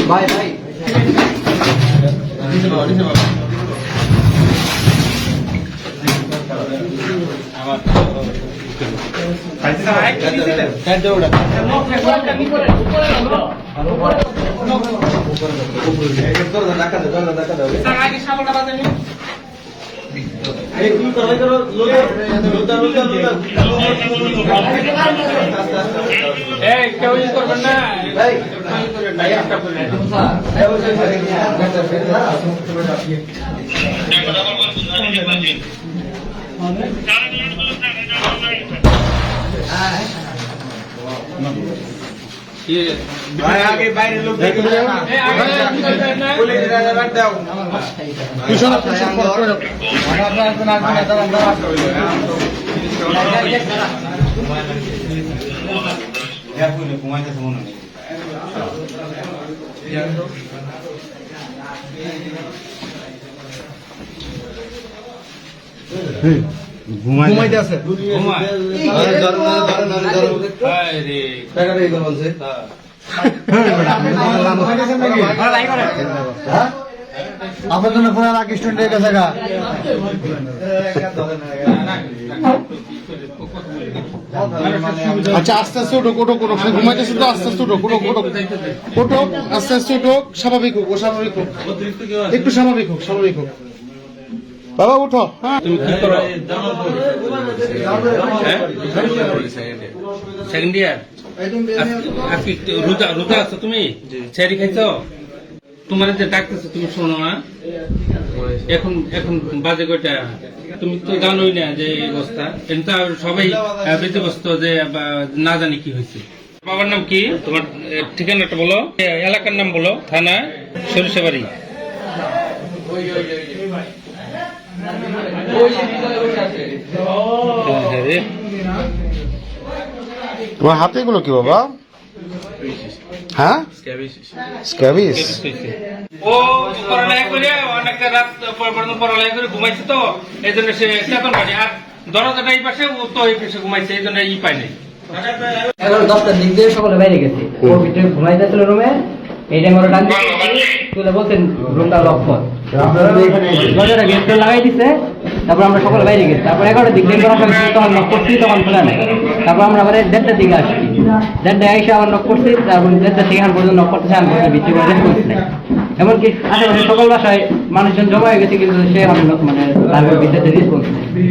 ভাই ভাই কেউ ইউজ করবেন না ভাই আগে বাইরে লোক দেখে ঘুমাইতে আছে আপনার জন্য ফোন রাখ স্টুডেন্টের কাছে আচ্ছা আস্তে আস্তে ওঠো ওঠো ওঠো ঘুমাইতেছো তো আস্তে আস্তে ওঠো ওঠো ওঠো ওঠো আস্তে আস্তে ওঠো স্বাভাবিক হোক ও স্বাভাবিক হোক একটু স্বাভাবিক হোক স্বাভাবিক হোক বাবা উঠো হ্যাঁ তুমি কি করো সেকেন্ড ইয়ার আজকে রোজা রোজা আছো তুমি ছেড়ি খাইছো তোমার যে ডাকতেছো তুমি শোনো না এখন এখন বাজে কয়টা তুমি তো জানোই না যে এই অবস্থা কিন্তু সবাই ব্যতিব্যস্ত যে না জানি কি হয়েছে বাবার নাম কি তোমার ঠিকানাটা বলো এলাকার নাম বলো থানা সরিষাবাড়ি তোমার হাতে এগুলো কি বাবা হ্যাঁ স্ক্যাবিস ও পড়ালেখা করে অনেক রাত পর্যন্ত পড়ালেখা করে ঘুমাইছে তো এই জন্য সে চেতন পায়নি আর দরজাটা এই পাশে ও তো এই পাশে ঘুমাইছে এই জন্য পায় নাই 11-10টার দিক দিয়ে সকলে বাইরে গেছে ও ভিতরে ঘুমাইতেছিল রুমে এই টাইম ওরা ডাক তুলে বলছেন রুমটা লক কর দরজাটা গেট লাগাই দিছে তারপর আমরা সকলে বাইরে গেছি তারপর 11টার দিক দিয়ে তখন নক করছি তখন খোলা নাই তারপর আমরা আবার 1:30টার দিকে আসছি 1:30টায় এসে আবার নক করছি তারপর 1:30টা সেখান পর্যন্ত নক করতেছে আমি ভিতরে করে রেসপন্স নাই এমনকি আশেপাশে সকল বাসায় মানুষজন জমা হয়ে গেছে কিন্তু সে মানে তার ভিতরে রেসপন্স নেই